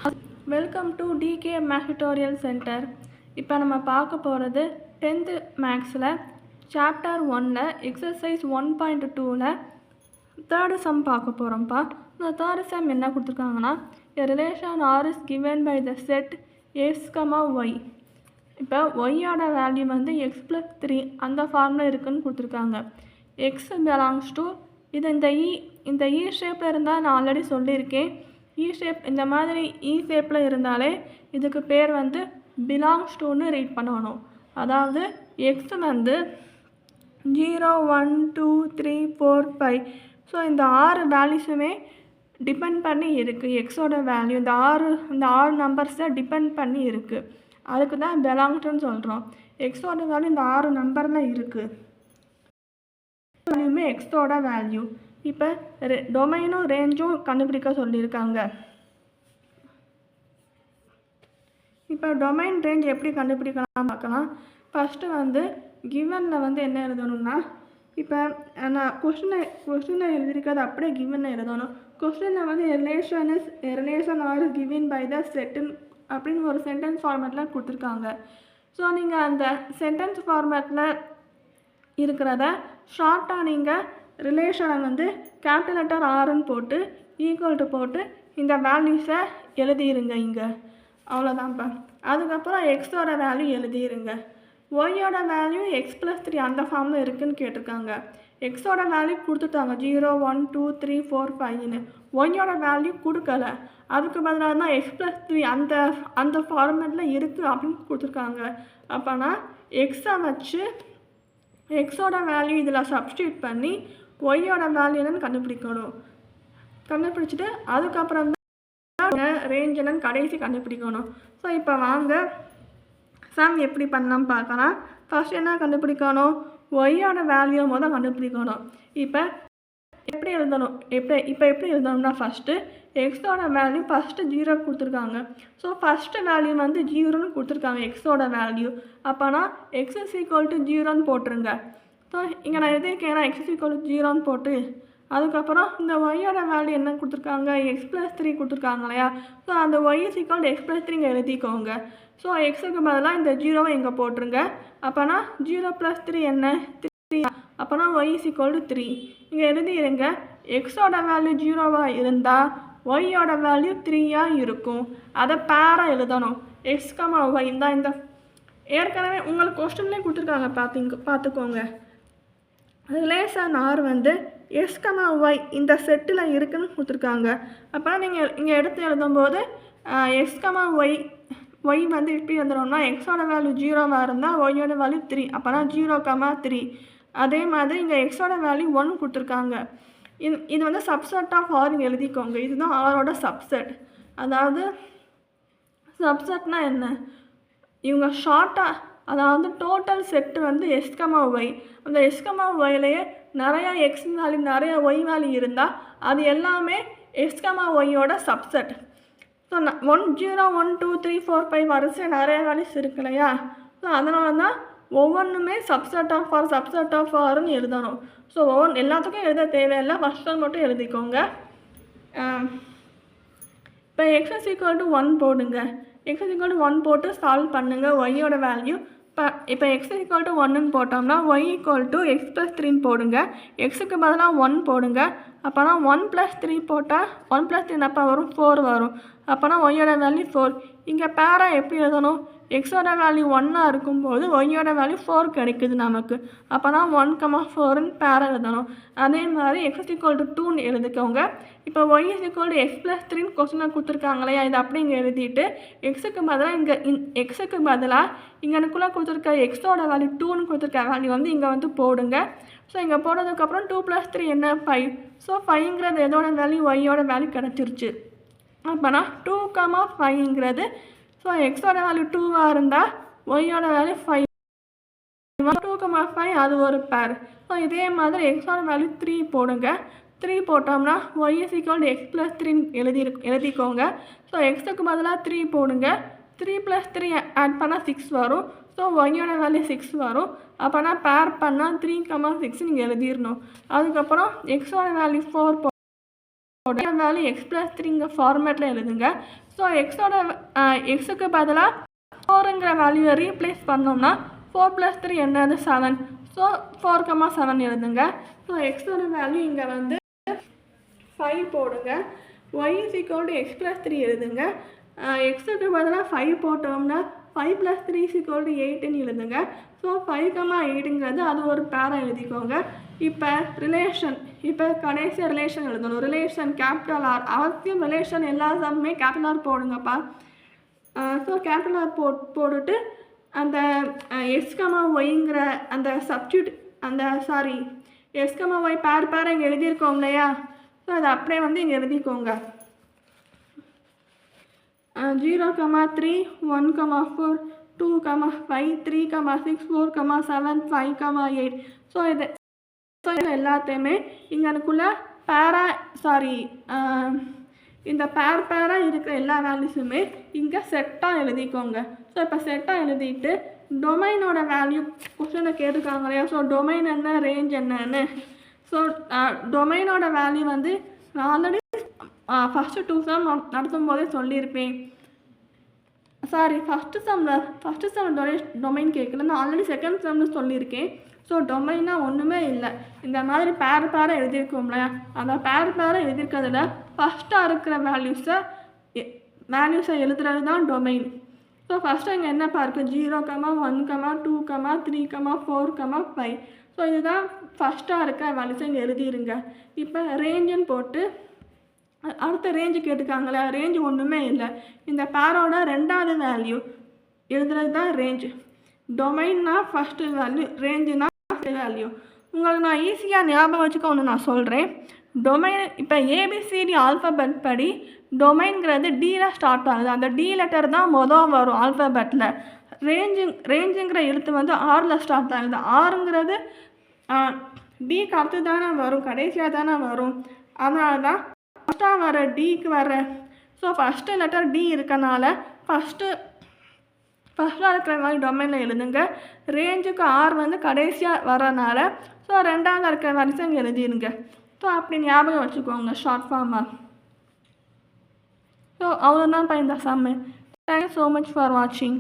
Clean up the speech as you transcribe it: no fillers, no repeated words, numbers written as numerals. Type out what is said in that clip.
Welcome to DK Max tutorial centre. இப்போ நம்ம பார்க்க போகிறது 10th மேக்ஸில் சாப்டர் 1ல் எக்ஸசைஸ் 1.2ல் தேர்டு சம் பார்க்க போகிறோம்ப்பா. இந்த தேர்டு சம் என்ன கொடுத்துருக்காங்கன்னா, a relation r is given by the set x, y. இப்போ ஒய்யோட வேல்யூ வந்து x+3 அந்த ஃபார்மில் இருக்குதுன்னு கொடுத்துருக்காங்க. x belongs to இது இந்த இ ஷேப்பில் இருந்தால் நான் ஆல்ரெடி சொல்லியிருக்கேன். இ ஷேப் இந்த மாதிரி இ ஷேப்பில் இருந்தாலே இதுக்கு பேர் வந்து பிலாங்ஸ் டுன்னு ரீட் பண்ணணும். அதாவது எக்ஸ் வந்து 0 1 2 3 4 5. ஸோ இந்த 6 வேல்யூஸுமே டிபெண்ட் பண்ணி இருக்குது. எக்ஸோட வேல்யூ இந்த ஆறு நம்பர்ஸை டிபெண்ட் பண்ணி இருக்குது. அதுக்கு தான் பிலாங்ஸ்டுன்னு சொல்கிறோம். எக்ஸோட வேல்யூ இந்த 6 நம்பரில் இருக்குது. வேல்யூமே எக்ஸோட வேல்யூ. இப்போ டொமைனும் ரேஞ்சும் கண்டுபிடிக்க சொல்லியிருக்காங்க. இப்போ டொமைன் ரேஞ்ச் எப்படி கண்டுபிடிக்கலாம் பார்க்கலாம். ஃபஸ்ட்டு வந்து கிவனில் வந்து என்ன எழுதணும்னா, இப்போ நான் கொஸ்டினை எழுதியிருக்கிறது அப்படியே கிவனில் எழுதணும். கொஸ்டினில் வந்து relation R is given by the செட்டுன்னு அப்படின்னு ஒரு சென்டென்ஸ் ஃபார்மேட்டில் கொடுத்துருக்காங்க. ஸோ நீங்கள் அந்த சென்டென்ஸ் ஃபார்மேட்டில் இருக்கிறத ஷார்ட்டாக நீங்கள் ரிலேஷனை வந்து கேபிட்டல் லெட்டர் ஆர்ன்னு போட்டு ஈக்குவல் டு போட்டு இந்த வேல்யூஸை எழுதிருங்க இங்கே. அவ்வளோதான்ப்பா. அதுக்கப்புறம் எக்ஸோட வேல்யூ எழுதிருங்க. ஒய்யோட வேல்யூ x+3 அந்த ஃபார்மில் இருக்குதுன்னு கேட்டிருக்காங்க. எக்ஸோட வேல்யூ கொடுத்துட்டாங்க 0 1 2 3 4 5ன்னு. ஒய்யோட வேல்யூ கொடுக்கல. அதுக்கு பதிலாக தான் x+3 அந்த ஃபார்மேட்டில் இருக்குது அப்படின்னு கொடுத்துருக்காங்க. அப்போனா எக்ஸை வச்சு எக்ஸோட வேல்யூ இதில் சப்ஸ்டியூட் பண்ணி ஒய்யோட வேல்யூ என்னன்னு கண்டுபிடிக்கணும். கண்டுபிடிச்சிட்டு அதுக்கப்புறம் தான் ரேஞ்ச் என்னன்னு கடைசி கண்டுபிடிக்கணும். ஸோ இப்போ வாங்க சம் எப்படி பண்ணலாம் பார்க்கலாம். ஃபஸ்ட் என்ன கண்டுபிடிக்கணும், ஒய்யோட வேல்யூ முதல் கண்டுபிடிக்கணும். இப்போ எப்படி எழுதணும்னா ஃபஸ்ட்டு எக்ஸோட வேல்யூ ஃபஸ்ட்டு 0 கொடுத்துருக்காங்க. ஸோ ஃபஸ்ட்டு வேல்யூ வந்து 0ன்னு கொடுத்துருக்காங்க எக்ஸோட வேல்யூ. அப்போனா எக்ஸ் இஸ் ஈக்குவல் டு 0ன்னு போட்டுருங்க. ஸோ இங்கே நான் எழுதியிருக்கேன்னா எக்ஸ் இஸ் ஈக்குவல் டு 0ன்னு போட்டு அதுக்கப்புறம் இந்த ஒய்யோட வேல்யூ என்ன கொடுத்துருக்காங்க, x+3 கொடுத்துருக்காங்க இல்லையா. ஸோ அந்த Y is equal to x+3 இங்கே எழுதிக்கோங்க. ஸோ எக்ஸுக்கு பதிலாக இந்த 0வை இங்கே போட்டுருங்க. அப்போனா 0+3 என்ன 3. அப்போனா ஒய் இஸ் ஈக்குவல் டு 3 இங்கே எழுதிருங்க. எக்ஸோட வேல்யூ 0வாக இருந்தால் ஒய்யோட வேல்யூ 3ஆக இருக்கும். அதை பேராக எழுதணும். எக்ஸ் ஒய் தான் இந்த ஏற்கனவே உங்களுக்கு கொஸ்டின்லேயே கொடுத்துருக்காங்க பார்த்துக்கோங்க. ரிலேஷன் ஆர் வந்து எக்ஸ் ஒய் இந்த செட்டில் இருக்குதுன்னு கொடுத்துருக்காங்க. அப்போனா நீங்கள் இங்கே எடுத்து எழுதும்போது எக்ஸ் ஒய் வந்து எப்படி எழுதுறோம்னா எக்ஸோட வேல்யூ 0வாக இருந்தால் ஒய்யோட வேல்யூ 3. அப்போனா 0, 3. அதே மாதிரி இங்கே எக்ஸோட வேல்யூ 1 கொடுத்துருக்காங்க. இது வந்து சப்செட் ஆஃப் ஆர் இங்கே எழுதிக்கோங்க. இதுதான் ஆரோட சப்செட். அதாவது சப்செட்னா என்ன, இவங்க ஷார்ட்டாக அதாவது டோட்டல் செட்டு வந்து எக்ஸ் ஒய். அந்த எக்ஸ் ஒய்லேயே நிறையா எக்ஸ் வேல்யூ நிறையா ஒய் வேல்யூ இருந்தால் அது எல்லாமே எக்ஸ் ஒய்யோட சப்செட். ஸோ 1 0 1 2 3 4 5 வரிசை நிறைய வேல்யூஸ் இருக்கு இல்லையா. ஸோ அதனால தான் ஒவ்வொன்றுமே சப்செட் ஆஃப் ஆர்னு எழுதணும். ஸோ எல்லாத்துக்கும் எழுத தேவையில்லை, ஃபஸ்ட் ஒன் மட்டும் எழுதிக்கோங்க. இப்போ x is equal to 1 போடுங்க. x is equal to 1 போட்டு சால்வ் பண்ணுங்கள் ஒய்யோட வேல்யூ. இப்போ x is equal to 1ன்னு போட்டோம்னா y equal to x+3 போடுங்க. எக்ஸுக்கு பதிலாக 1 போடுங்க. அப்போனா 1+3 போட்டால் 1+3 அப்போ வரும் 4 வரும். அப்போனா ஒய்யோட வேல்யூ 4. இங்கே பேரா எப்படி எழுதணும், எக்ஸோட வேல்யூ 1ஆக இருக்கும்போது ஒய்யோட வேல்யூ 4 கிடைக்குது நமக்கு. அப்போனா 1, 4ன்னு பேரா எழுதணும். அதே மாதிரி x is equal to 2ன்னு எழுதிக்கோங்க. இப்போ y is equal to x+3 கொஸ்டினை கொடுத்துருக்காங்க இல்லையா, இது அப்படி இங்கே எழுதிட்டு எக்ஸுக்கு பதிலாக இங்கனுக்குள்ளே கொடுத்துருக்க எக்ஸோட வேல்யூ 2ன்னு கொடுத்துருக்க வேல்யூ வந்து இங்கே வந்து போடுங்க. ஸோ இங்கே போடுறதுக்கப்புறம் 2+3 என்ன 5. ஸோ 5ங்கிறது எதோட வேல்யூ ஒய்யோட வேல்யூ கிடச்சிருச்சு. அப்போனா 2, 5ங்கிறது ஸோ எக்ஸோட வேல்யூ 2வாக இருந்தால் ஒய்யோட வேல்யூ 5. 2, 5 அது ஒரு பேர். ஸோ இதே மாதிரி எக்ஸோட வேல்யூ 3 போடுங்க. 3 போட்டோம்னா Y is equal to x+3 எழுதிக்கோங்க. ஸோ எக்ஸுக்கு பதிலாக 3 போடுங்க. 3+3 ஆட் பண்ணால் 6 வரும். ஸோ ஒய்யோட வேல்யூ 6 வரும். அப்போனா பேர் பண்ணால் 3, 6 நீங்கள் எழுதிடணும். அதுக்கப்புறம் எக்ஸோட வேல்யூ 4 வேல்யூ x+3 ஃபார்மேட்டில் எழுதுங்க. ஸோ எக்ஸுக்கு பதிலாக 4ங்கிற வேல்யூவை ரீப்ளேஸ் பண்ணோம்னா 4 + 3 என்னது 7. ஸோ 4,7 எழுதுங்க. ஸோ எக்ஸோட வேல்யூ இங்கே வந்து 5 போடுங்க. y = x + 3 எழுதுங்க. எக்ஸுக்கு பதிலாக 5 போட்டோம்னா 5 + 3 = 8ன்னு எழுதுங்க. ஸோ 5,8ங்கிறது அது ஒரு பேரா எழுதிக்கோங்க. இப்போ கடைசியாக ரிலேஷன் எழுதணும். ரிலேஷன் R அவசியம். ரிலேஷன் எல்லா சம்மே R போடுங்கப்பா. ஸோ R போட்டுட்டு அந்த x, yங்கிற அந்த சப்ஸ்டியூட் x, y பேர் இங்கே எழுதியிருக்கோம் இல்லையா? ஸோ அதை அப்படியே வந்து இங்கே எழுதிக்கோங்க. 0, 3, 1, 4, 2, 5, 3, 6, 4, 7, 5, 8. ஸோ இது எல்லாத்தையுமே இங்கனுக்குள்ளே இந்த பேராக இருக்கிற எல்லா வேல்யூஸுமே இங்கே செட்டாக எழுதிக்கோங்க. ஸோ இப்போ செட்டாக எழுதிட்டு டொமைனோட வேல்யூ கொஸ்டினில் கேட்டிருக்காங்க இல்லையா? ஸோ டொமைன் என்ன, ரேஞ்ச் என்னன்னு. ஸோ டொமைனோட வேல்யூ வந்து நான் ஆல்ரெடி ஃபஸ்ட்டு 2 சம் நடத்தும் போதே சொல்லியிருப்பேன். ஃபஸ்ட்டு சம் டொமைன் கேட்கல, நான் ஆல்ரெடி செகண்ட் சம்னு சொல்லியிருக்கேன். ஸோ டொமைன்னா ஒன்றுமே இல்லை. இந்த மாதிரி பேராக எழுதியிருக்கோம் இல்லையா? அந்த பேராக எழுதியிருக்கிறதுல ஃபஸ்ட்டாக இருக்கிற வேல்யூஸை எழுதுறது தான் டொமைன். ஸோ ஃபஸ்ட்டு இங்கே என்னப்பா இருக்குது? 0, 1, 2, 3, 4, 5. ஸோ இதுதான் ஃபஸ்ட்டாக இருக்கிற வேல்யூஸை இங்கே எழுதிருங்க. இப்போ ரேஞ்சுன்னு போட்டு அடுத்த ரேஞ்சு கேட்டுக்காங்களே, ரேஞ்சு ஒன்றுமே இல்லை. இந்த பேரோட 2வது வேல்யூ எழுதுறது தான் ரேஞ்சு. டொமைன்னா ஃபஸ்ட்டு வேல்யூ, ரேஞ்சுனா வேல்யூ. உங்களுக்கு நான் ஈஸியாக ஞாபகம் வச்சுக்க ஒன்று நான் சொல்கிறேன். டொமைன் இப்போ ABCD ஆல்ஃபபெட் படி டொமைன்கிறது Dயில் ஸ்டார்ட் ஆகுது. அந்த D லெட்டர் தான் வரும் ஆல்ஃபபெட்டில். ரேஞ்சுங்கிற எழுத்து வந்து Rயில் ஸ்டார்ட் ஆகுது. Rங்கிறது Dக்கு அடுத்து தானே வரும், கடைசியாக தானே வரும். அதனால தான் ஃபஸ்ட்டாக வர Dக்கு வர. ஸோ ஃபஸ்ட்டு லெட்டர் D இருக்கனால ஃபஸ்ட்டாக இருக்கிற மாதிரி டொமைனில் எழுதுங்க. ரேஞ்சுக்கு R வந்து கடைசியாக வரனால ஸோ 2வது இருக்கிற வரிசை இங்கே எழுதிடுங்க. ஸோ அப்படி ஞாபகம் வச்சுக்கோங்க ஷார்ட் ஃபார்மாக. ஸோ அவ்வளோதான்ப்பா இந்த சம்மு. தேங்க்யூ ஸோ மச் ஃபார் வாட்சிங்.